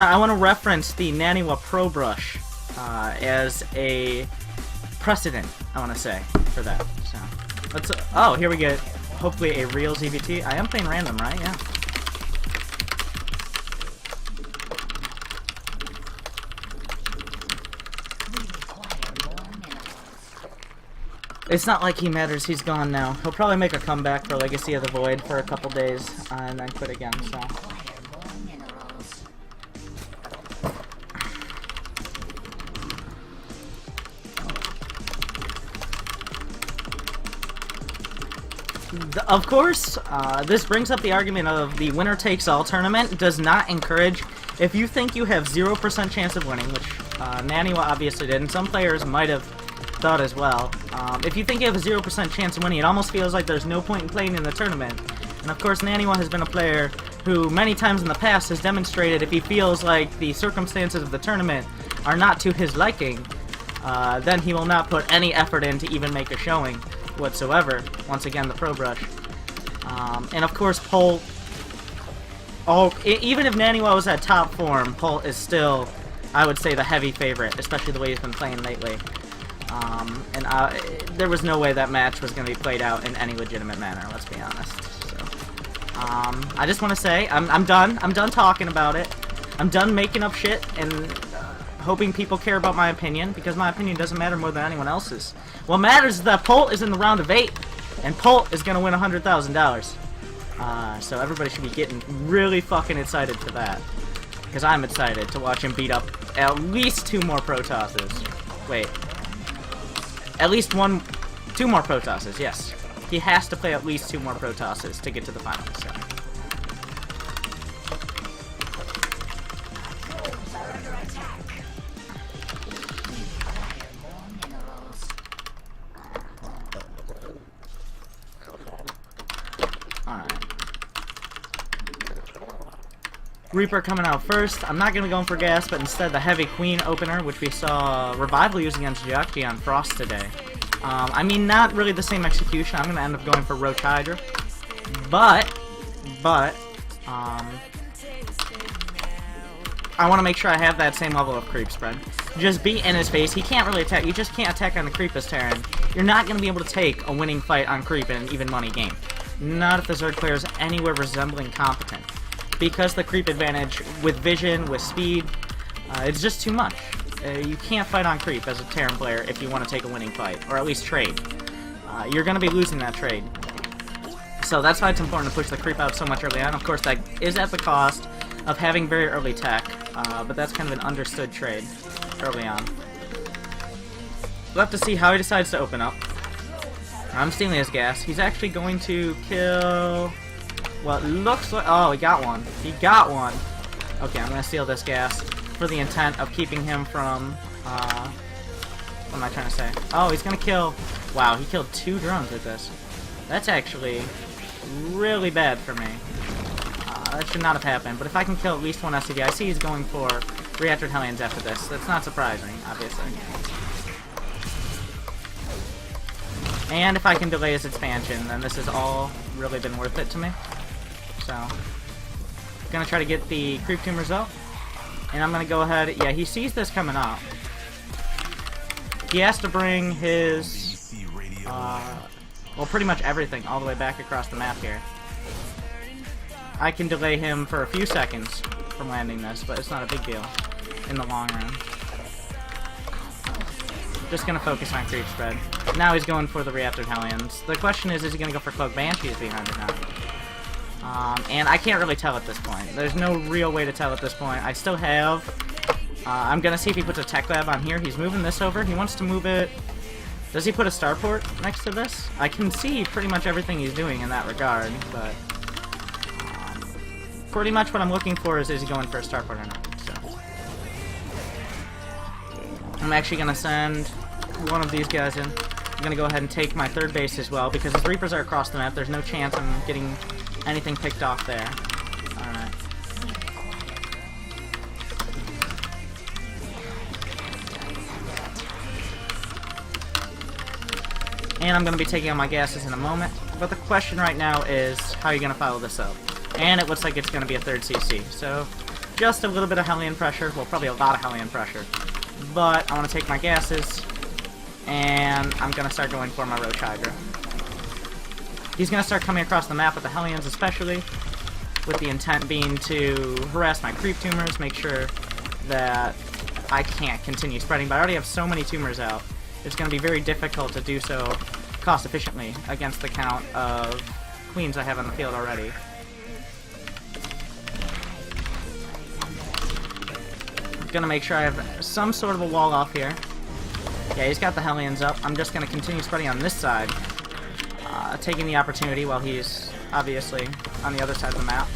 I want to reference the Naniwa Pro Brush as a precedent, I want to say, for that. So, let's. Oh, here we get hopefully a real ZVT. I am playing random, right? Yeah. It's not like he matters. He's gone now. He'll probably make a comeback for Legacy of the Void for a couple days and then quit again. So. Of course, this brings up the argument of the winner-takes-all tournament does not encourage. If you think you have 0% chance of winning, which Naniwa obviously did, and some players might have thought as well, if you think you have a 0% chance of winning, it almost feels like there's no point in playing in the tournament. And of course, Naniwa has been a player who many times in the past has demonstrated if he feels like the circumstances of the tournament are not to his liking, then he will not put any effort in to even make a showing whatsoever. Once again, the Pro Brush. And of course, Polt. Even if Naniwa was at top form, Polt is still, I would say, the heavy favorite, especially the way he's been playing lately. There was no way that match was going to be played out in any legitimate manner, let's be honest. So, I just want to say, I'm done. I'm done talking about it. I'm done making up shit and hoping people care about my opinion, because my opinion doesn't matter more than anyone else's. What matters is that Polt is in the round of 8, and Polt is going to win $100,000. So everybody should be getting really fucking excited for that, because I'm excited to watch him beat up at least 2 more Protosses. Wait. At least 2 more Protosses, yes. He has to play at least 2 more Protosses to get to the finals, so. Reaper coming out first. I'm not going to go in for gas, but instead the Heavy Queen opener, which we saw Revival use against Jiakji on Frost today. I mean, not really the same execution. I'm going to end up going for Roach Hydra. But, I want to make sure I have that same level of creep spread. Just be in his face. He can't really attack. You just can't attack on the creep as Terran. You're not going to be able to take a winning fight on creep in an even money game. Not if the Zerg player is anywhere resembling competent. Because the creep advantage with vision, with speed, it's just too much. You can't fight on creep as a Terran player if you want to take a winning fight, or at least trade. You're going to be losing that trade. So that's why it's important to push the creep out so much early on. Of course, that is at the cost of having very early tech, but that's kind of an understood trade early on. We'll have to see how he decides to open up. I'm stealing his gas. He's actually going to kill... Well, it looks like... Oh, he got one. He got one. Okay, I'm going to steal this gas for the intent of keeping him from... what am I trying to say? Oh, he's going to kill... Wow, he killed 2 drones with this. That's actually really bad for me. That should not have happened. But if I can kill at least 1 SCV, I see he's going for Reactor Hellions after this. That's not surprising, obviously. And if I can delay his expansion, then this has all really been worth it to me. So, gonna try to get the creep team result, and I'm gonna go ahead. Yeah, he sees this coming up. He has to bring his, well, pretty much everything all the way back across the map here. I can delay him for a few seconds from landing this, but it's not a big deal in the long run. Just gonna focus on creep spread. Now he's going for the Reactor Hellions. The question is he gonna go for Cloak Banshees behind it now? And I can't really tell at this point. There's no real way to tell at this point. I still have... I'm gonna see if he puts a Tech Lab on here. He's moving this over. He wants to move it... Does he put a Starport next to this? I can see pretty much everything he's doing in that regard, but... pretty much what I'm looking for is he going for a Starport or not, so... I'm actually gonna send one of these guys in. I'm gonna go ahead and take my 3rd base as well, because his Reapers are across the map. There's no chance I'm getting anything picked off there. Alright. And I'm gonna be taking out my gases in a moment. But the question right now is, how are you gonna follow this up? And it looks like it's gonna be a 3rd CC. So, just a little bit of Hellion pressure. Well, probably a lot of Hellion pressure. But I want to take my gases, and I'm going to start going for my Roach Hydra. He's going to start coming across the map with the Hellions especially, with the intent being to harass my creep tumors, make sure that I can't continue spreading. But I already have so many tumors out, it's going to be very difficult to do so cost efficiently against the count of queens I have on the field already. I'm going to make sure I have some sort of a wall off here. Yeah, he's got the Hellions up. I'm just going to continue spreading on this side, taking the opportunity while he's obviously on the other side of the map.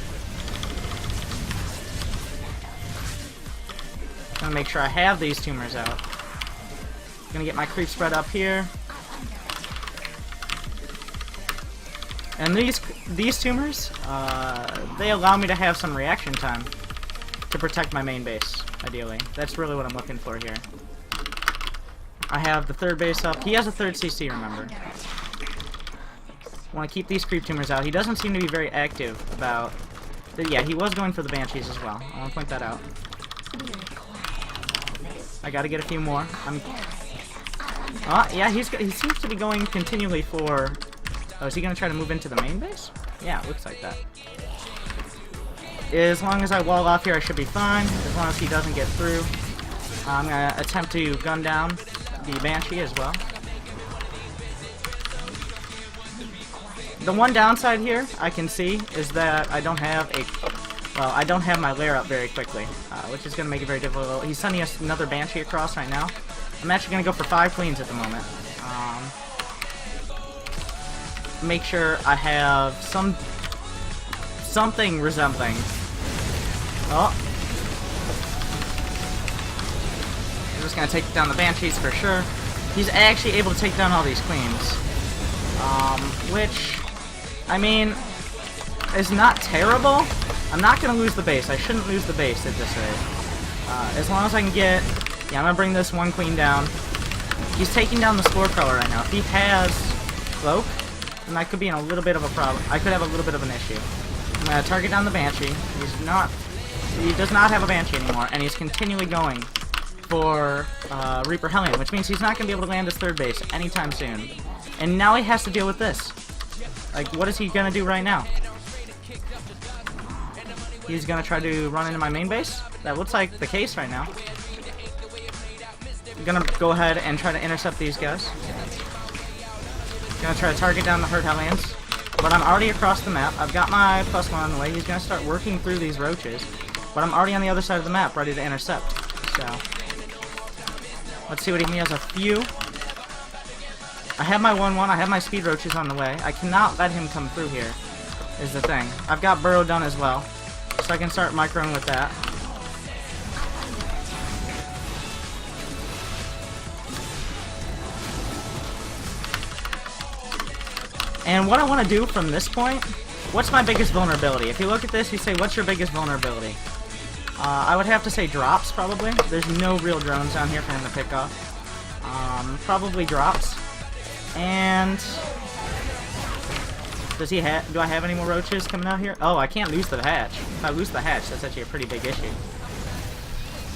I'm going to make sure I have these tumors out. I'm going to get my creep spread up here. And these tumors, they allow me to have some reaction time to protect my main base, ideally. That's really what I'm looking for here. I have the third base up. He has a third CC, remember. I want to keep these creep tumors out. He doesn't seem to be very active about... Yeah, he was going for the Banshees as well. I want to point that out. I gotta get a few more. Yeah, he seems to be going continually for... Oh, is he gonna try to move into the main base? Yeah, it looks like that. As long as I wall off here, I should be fine. As long as he doesn't get through. I'm gonna attempt to gun down the Banshee as well. The one downside here I can see is that I don't have I don't have my lair up very quickly, which is going to make it very difficult. He's sending us another Banshee across right now. I'm actually going to go for 5 queens at the moment. Make sure I have something resembling. Oh. I'm just going to take down the Banshees for sure. He's actually able to take down all these queens. Which, I mean, is not terrible. I'm not going to lose the base. I shouldn't lose the base at this rate. As long as I can get... Yeah, I'm going to bring this one queen down. He's taking down the Spore Crawler right now. If he has Cloak, then that could be in a little bit of a problem. I could have a little bit of an issue. I'm going to target down the Banshee. He does not have a Banshee anymore, and he's continually going for Reaper Hellion, which means he's not going to be able to land his third base anytime soon. And now he has to deal with this. Like, what is he going to do right now? He's going to try to run into my main base? That looks like the case right now. I'm going to go ahead and try to intercept these guys. Going to try to target down the Herd Hellions. But I'm already across the map. I've got my +1 on the way. He's going to start working through these roaches. But I'm already on the other side of the map, ready to intercept. So, let's see what he has. A few. I have my 1-1. I have my speed roaches on the way. I cannot let him come through here, is the thing. I've got Burrow done as well, so I can start microing with that. And what I want to do from this point, what's my biggest vulnerability? If you look at this, you say, what's your biggest vulnerability? I would have to say drops, probably. There's no real drones down here for him to pick up. Probably drops. And do I have any more roaches coming out here? Oh, I can't lose the hatch. If I lose the hatch, that's actually a pretty big issue.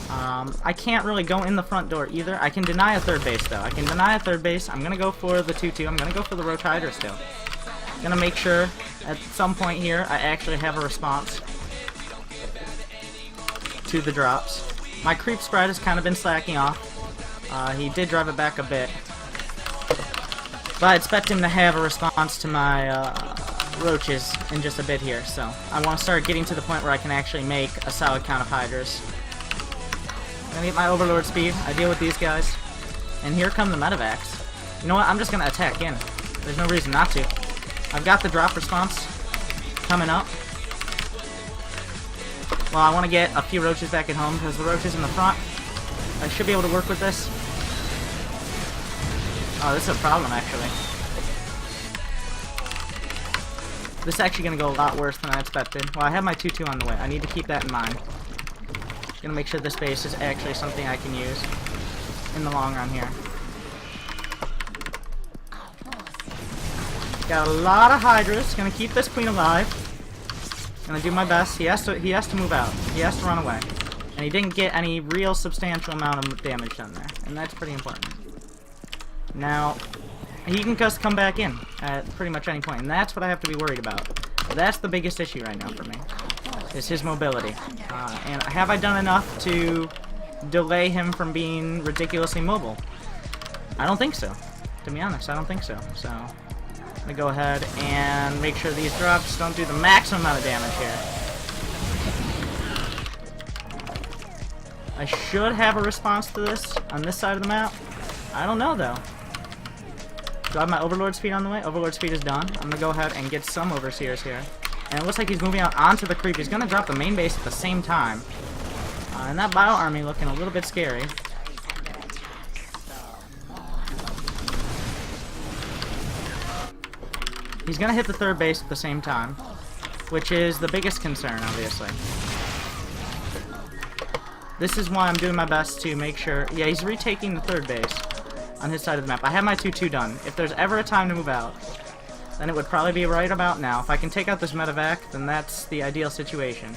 I can't really go in the front door either. I can deny a third base, though. I can deny a third base. I'm gonna go for the 2-2. I'm gonna go for the Roach Hydra still. Gonna make sure at some point here I actually have a response to the drops. My creep spread has kind of been slacking off. He did drive it back a bit. But I expect him to have a response to my roaches in just a bit here, so I want to start getting to the point where I can actually make a solid count of Hydras. I'm gonna get my Overlord speed. I deal with these guys. And here come the Medivacs. You know what? I'm just gonna attack in. There's no reason not to. I've got the drop response coming up. Well, I want to get a few roaches back at home because the roaches in the front, I should be able to work with this. Oh, this is a problem, actually. This is actually going to go a lot worse than I expected. Well, I have my 2-2 on the way. I need to keep that in mind. Going to make sure this base is actually something I can use in the long run here. Got a lot of Hydras. Going to keep this queen alive. Gonna do my best. He has to move out. He has to run away. And he didn't get any real substantial amount of damage done there. And that's pretty important. Now, he can just come back in at pretty much any point. And that's what I have to be worried about. That's the biggest issue right now for me. Is his mobility. And have I done enough to delay him from being ridiculously mobile? I don't think so. To be honest, I don't think so. So, I'm gonna go ahead and make sure these drops don't do the maximum amount of damage here. I should have a response to this on this side of the map. I don't know, though. Do I have my Overlord speed on the way? Overlord speed is done. I'm gonna go ahead and get some Overseers here. And it looks like he's moving out onto the creep. He's gonna drop the main base at the same time. And that Bio Army looking a little bit scary. He's gonna hit the third base at the same time, which is the biggest concern, obviously. This is why I'm doing my best to make sure... Yeah, he's retaking the third base on his side of the map. I have my 2-2 done. If there's ever a time to move out, then it would probably be right about now. If I can take out this medevac, then that's the ideal situation.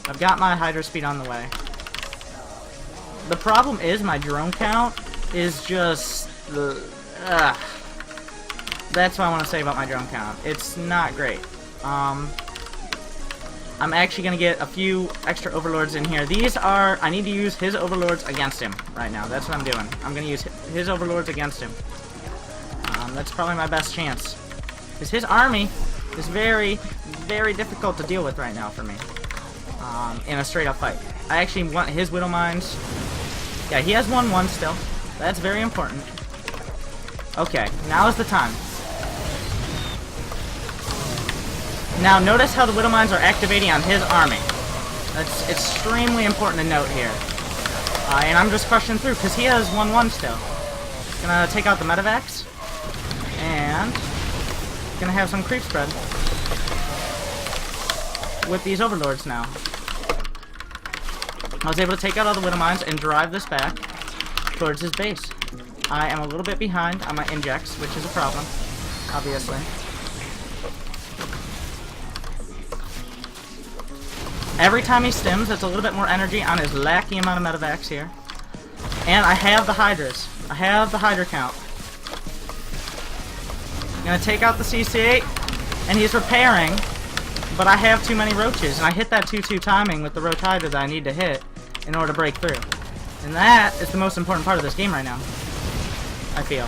I've got my Hydra speed on the way. The problem is my drone count is just... That's what I want to say about my drone count. It's not great. I'm actually going to get a few extra Overlords in here. These are... I need to use his Overlords against him right now. That's what I'm doing. I'm going to use his Overlords against him. That's probably my best chance. Because his army is very, very difficult to deal with right now for me. In a straight-up fight. I actually want his Widow Mines. Yeah, he has 1-1 still. That's very important. Okay, now is the time. Now, notice how the Widow Mines are activating on his army. That's extremely important to note here. And I'm just crushing through, because he has 1-1 still. Gonna take out the medevacs. And... gonna have some creep spread. With these Overlords now. I was able to take out all the Widow Mines and drive this back towards his base. I am a little bit behind on my injects, which is a problem, obviously. Every time he stims, that's a little bit more energy on his lacking amount of medevacs here. And I have the Hydras. I have the Hydra count. I'm gonna take out the CC8, and he's repairing, but I have too many roaches, and I hit that 2-2 timing with the Roach Hydra that I need to hit in order to break through. And that is the most important part of this game right now, I feel.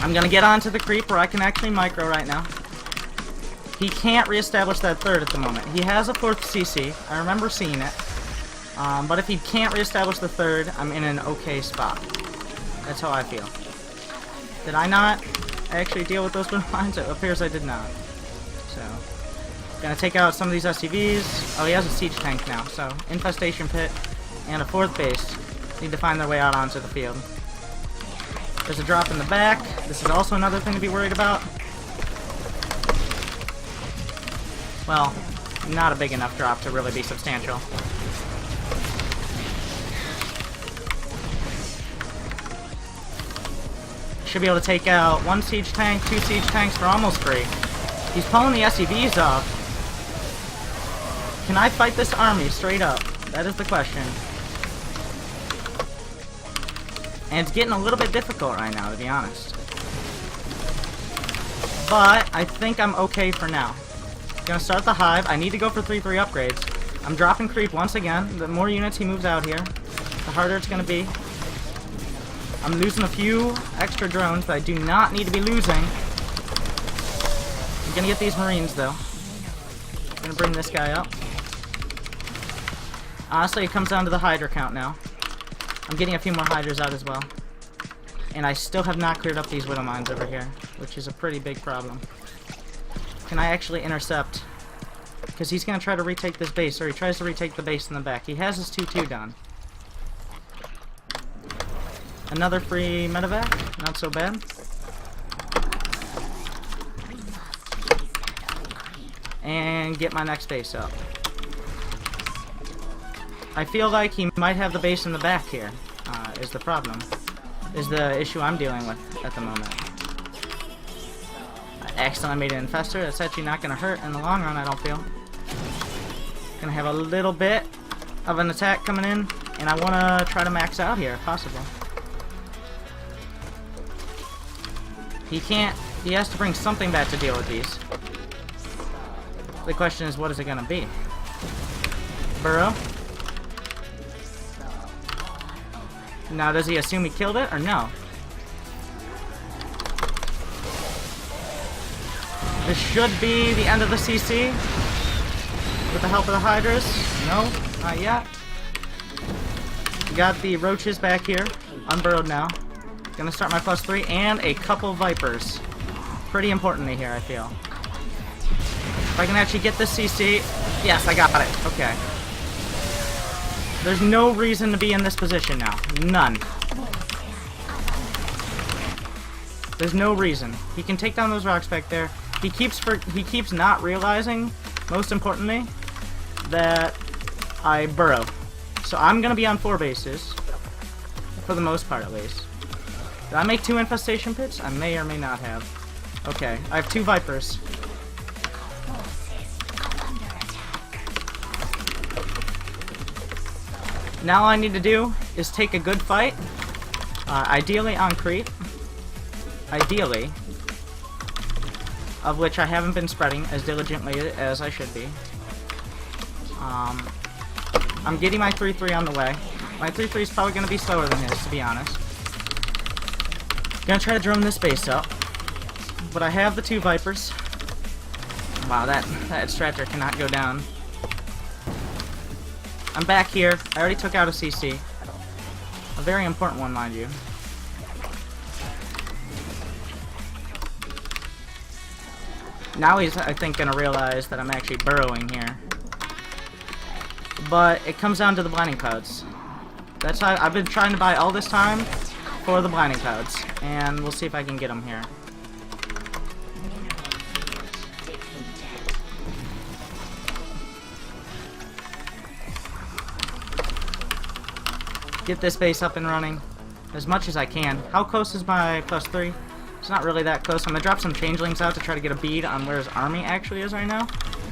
I'm gonna get onto the creep where I can actually micro right now. He can't reestablish that third at the moment. He has a 4th CC. I remember seeing it. But if he can't reestablish the third, I'm in an okay spot. That's how I feel. Did I not actually deal with those lines? It appears I did not. So, gonna take out some of these SCVs. Oh, he has a siege tank now. So, infestation pit and a 4th base need to find their way out onto the field. There's a drop in the back. This is also another thing to be worried about. Well, not a big enough drop to really be substantial. Should be able to take out 1 siege tank, 2 siege tanks for almost free. He's pulling the SCVs off. Can I fight this army straight up? That is the question. And it's getting a little bit difficult right now, to be honest. But I think I'm okay for now. Gonna start the hive. I need to go for 3-3 upgrades. I'm dropping creep once again. The more units he moves out here, the harder it's gonna be. I'm losing a few extra drones that I do not need to be losing. I'm gonna get these Marines though. I'm gonna bring this guy up. Honestly, it comes down to the Hydra count now. I'm getting a few more Hydras out as well. And I still have not cleared up these Widow Mines over here, which is a pretty big problem. Can I actually intercept? Because he's going to try to retake this base, or he tries to retake the base in the back. He has his 2-2 done. Another free medevac, not so bad. And get my next base up. I feel like he might have the base in the back here, is the problem. Is the issue I'm dealing with at the moment. Accidentally made an infestor. That's actually not going to hurt in the long run, I don't feel. Gonna have a little bit of an attack coming in, and I want to try to max out here if possible. He can't. He has to bring something back to deal with these. The question is, what is it gonna be? Burrow? Now, does he assume he killed it, or no? This should be the end of the CC. With the help of the Hydras. No, not yet. Got the roaches back here. Unburrowed now. Gonna start my +3 and a couple Vipers. Pretty importantly here, I feel. If I can actually get this CC. Yes, I got it. Okay. There's no reason to be in this position now. None. There's no reason. He can take down those rocks back there. He keeps not realizing, most importantly, that I burrow. So I'm gonna be on 4 bases. For the most part, at least. Did I make 2 infestation pits? I may or may not have. Okay, I have 2 Vipers. Now all I need to do is take a good fight. Ideally on creep. Ideally. Of which I haven't been spreading as diligently as I should be. I'm getting my 3-3 on the way. My 3-3 is probably going to be slower than his, to be honest. Gonna try to drone this base up. But I have the 2 Vipers. Wow, that Stratcher cannot go down. I'm back here. I already took out a CC. A very important one, mind you. Now he's, I think, gonna realize that I'm actually burrowing here. But it comes down to the Blinding Clouds. That's how I've been trying to buy all this time for the Blinding Clouds. And we'll see if I can get them here. Get this base up and running as much as I can. How close is my +3? It's not really that close. I'm gonna drop some changelings out to try to get a bead on where his army actually is right now.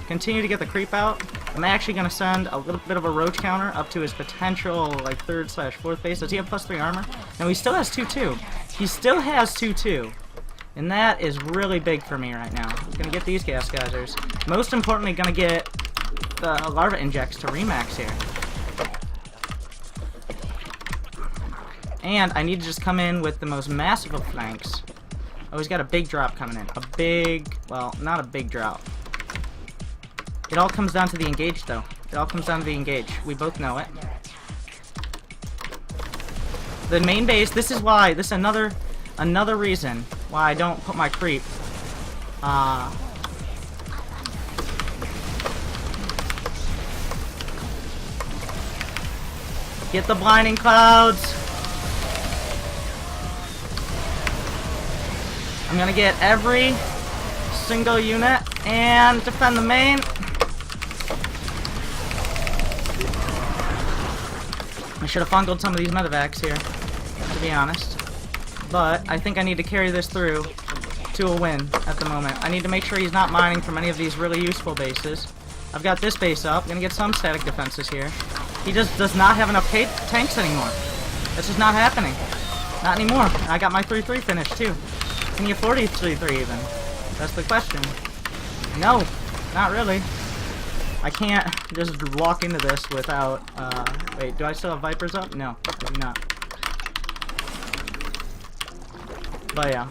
Continue to get the creep out. I'm actually gonna send a little bit of a roach counter up to his potential like 3rd/4th base. Does he have +3 armor? No, he still has 2-2. He still has 2-2. And that is really big for me right now. I'm gonna get these gas geysers. Most importantly, gonna get the larva injects to remax here. And I need to just come in with the most massive of flanks. Oh, he's got a big drop coming in. A big, well, not a big drop. It all comes down to the engage, though. It all comes down to the engage. We both know it. The main base, this is why, this is another reason why I don't put my creep. Get the Blinding Clouds. I'm gonna get every single unit and defend the main. I should have fungled some of these medevacs here, to be honest. But I think I need to carry this through to a win at the moment. I need to make sure he's not mining from any of these really useful bases. I've got this base up. I'm gonna get some static defenses here. He just does not have enough tanks anymore. That's just not happening. Not anymore. I got my 3-3 finished too. Can you afford a 3-3 even? That's the question. No, not really. I can't just walk into this without, wait, do I still have Vipers up? No, I do not. But yeah.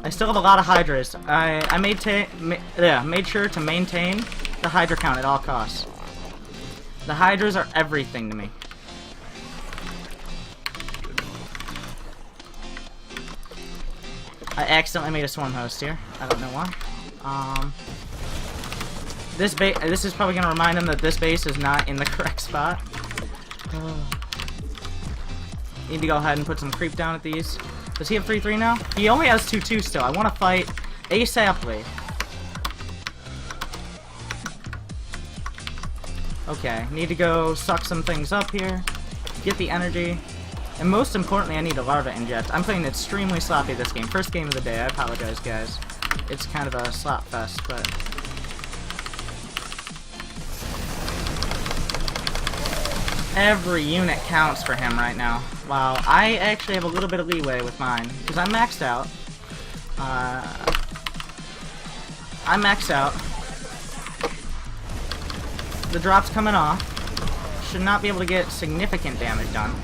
I still have a lot of Hydras. I made sure to maintain the Hydra count at all costs. The Hydras are everything to me. I accidentally made a swarm host here. I don't know why. This is probably gonna remind him that this base is not in the correct spot. Need to go ahead and put some creep down at these. Does he have 3-3 now? He only has 2-2 still. I want to fight ASAPly. Okay, need to go suck some things up here. Get the energy. And most importantly, I need a larva inject. I'm playing extremely sloppy this game. First game of the day. I apologize, guys. it's kind of a slap fest, but every unit counts for him right now. Wow, I actually have a little bit of leeway with mine, because I'm maxed out. I'm maxed out. The drop's coming off. Should not be able to get significant damage done.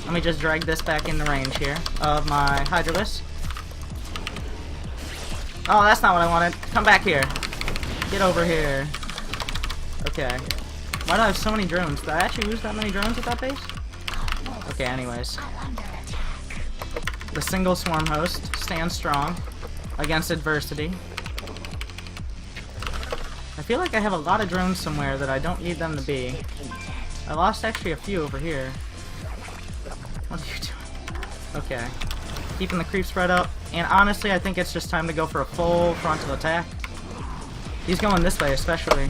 Let me just drag this back into range here of my Hydras. Oh, that's not what I wanted. Come back here. Get over here. Okay. Why do I have so many drones? Did I actually lose that many drones at that base? Okay, anyways. The single swarm host stands strong against adversity. I feel like I have a lot of drones somewhere that I don't need them to be. I lost actually a few over here. What are you doing? Okay. Keeping the creep spread up. And honestly, I think it's just time to go for a full frontal attack. He's going this way especially.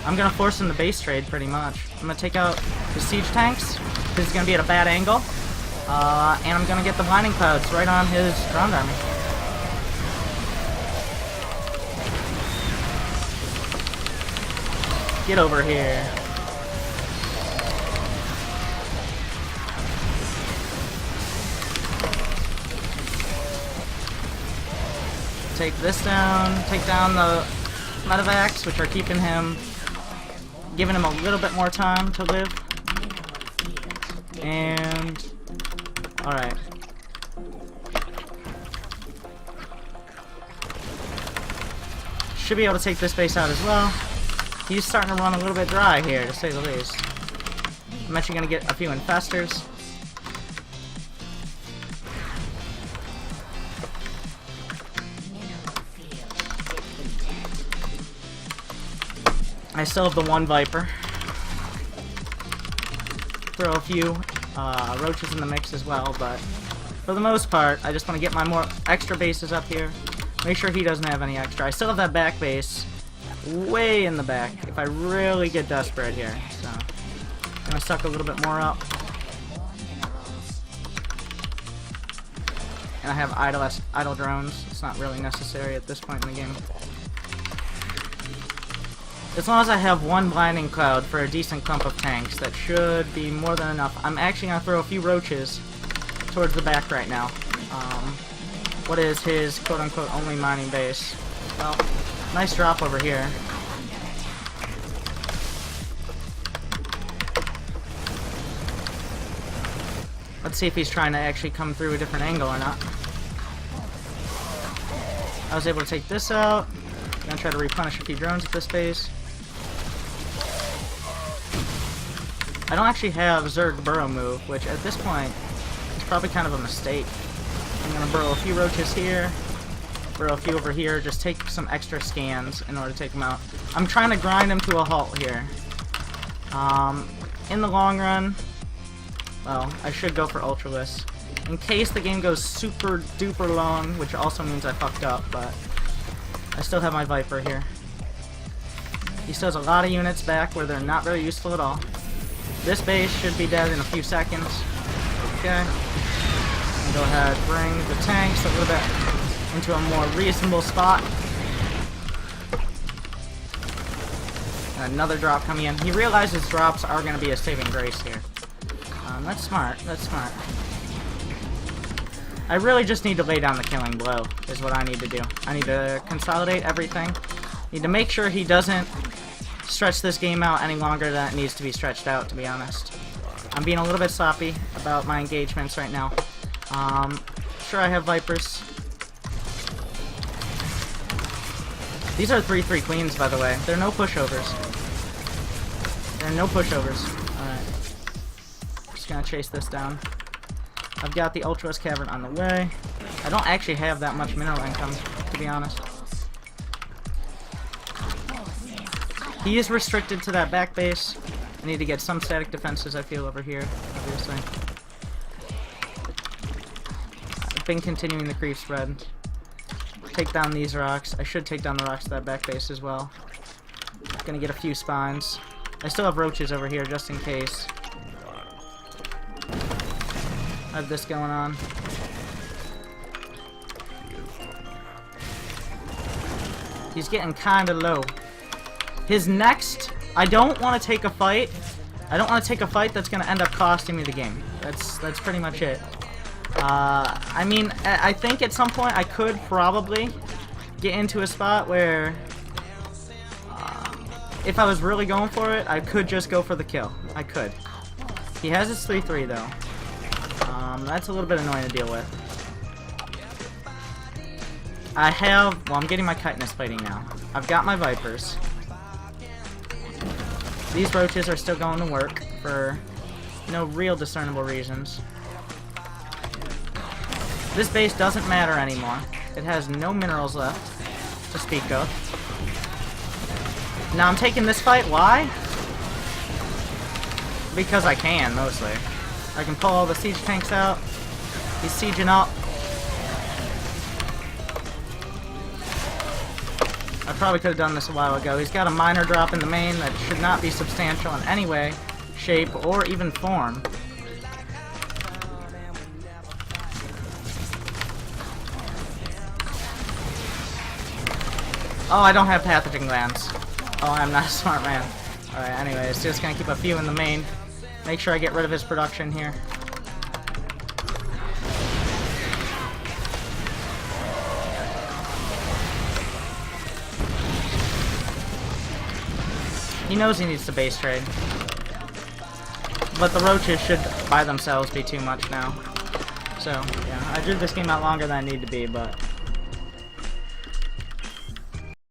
I'm going to force him to base trade pretty much. I'm going to take out his siege tanks, because he's going to be at a bad angle. And I'm going to get the blinding clouds right on his ground army. Get over here. Take this down, take down the medevacs, which are keeping him, giving him a little bit more time to live. And, alright. Should be able to take this base out as well. He's starting to run a little bit dry here, to say the least. I'm actually going to get a few infestors. I still have the one Viper. Throw a few roaches in the mix as well, but for the most part, I just want to get my more extra bases up here. Make sure he doesn't have any extra. I still have that back base way in the back if I really get desperate here. So I'm gonna suck a little bit more up. And I have idle drones. It's not really necessary at this point in the game. As long as I have one blinding cloud for a decent clump of tanks, that should be more than enough. I'm actually going to throw a few roaches towards the back right now. What is his quote-unquote only mining base? Well, nice drop over here. Let's see if he's trying to actually come through a different angle or not. I was able to take this out. I'm going to try to replenish a few drones at this base. I don't actually have Zerg burrow move, which at this point is probably kind of a mistake. I'm going to burrow a few roaches here, burrow a few over here, just take some extra scans in order to take them out. I'm trying to grind them to a halt here. In the long run, well, I should go for Ultralisk. In case the game goes super duper long, which also means I fucked up, but I still have my Viper here. He still has a lot of units back where they're not very useful at all. This base should be dead in a few seconds. Okay. Go ahead, bring the tanks a little bit into a more reasonable spot. And another drop coming in. He realizes drops are going to be a saving grace here. That's smart. That's smart. I really just need to lay down the killing blow, is what I need to do. I need to consolidate everything. Need to make sure he doesn't stretch this game out any longer than it needs to be stretched out, to be honest. I'm being a little bit sloppy about my engagements right now. Sure, I have Vipers. These are 3/3 queens, by the way. There are no pushovers. There are no pushovers. Alright. Just gonna chase this down. I've got the Ultras Cavern on the way. I don't actually have that much mineral income, to be honest. He is restricted to that back base. I need to get some static defenses, I feel, over here, obviously. I've been continuing the creep spread. Take down these rocks. I should take down the rocks to that back base as well. Gonna get a few spawns. I still have roaches over here, just in case. I have this going on. He's getting kind of low. His next... I don't want to take a fight. I don't want to take a fight that's going to end up costing me the game. That's pretty much it. I mean, I think at some point I could probably get into a spot where... if I was really going for it, I could just go for the kill. I could. He has his 3-3 though. That's a little bit annoying to deal with. I have... well, I'm getting my chitinous plating now. I've got my Vipers. These roaches are still going to work for no real discernible reasons. This base doesn't matter anymore. It has no minerals left to speak of. Now I'm taking this fight. Why? Because I can, mostly. I can pull all the siege tanks out. He's sieging up. I probably could have done this a while ago. He's got a minor drop in the main that should not be substantial in any way, shape, or even form. Oh, I don't have pathogen glands. Oh, I'm not a smart man. Alright, anyways, just gonna keep a few in the main. Make sure I get rid of his production here. He knows he needs to base trade. But the roaches should by themselves be too much now. So, yeah, I drew this game out longer than I need to be, but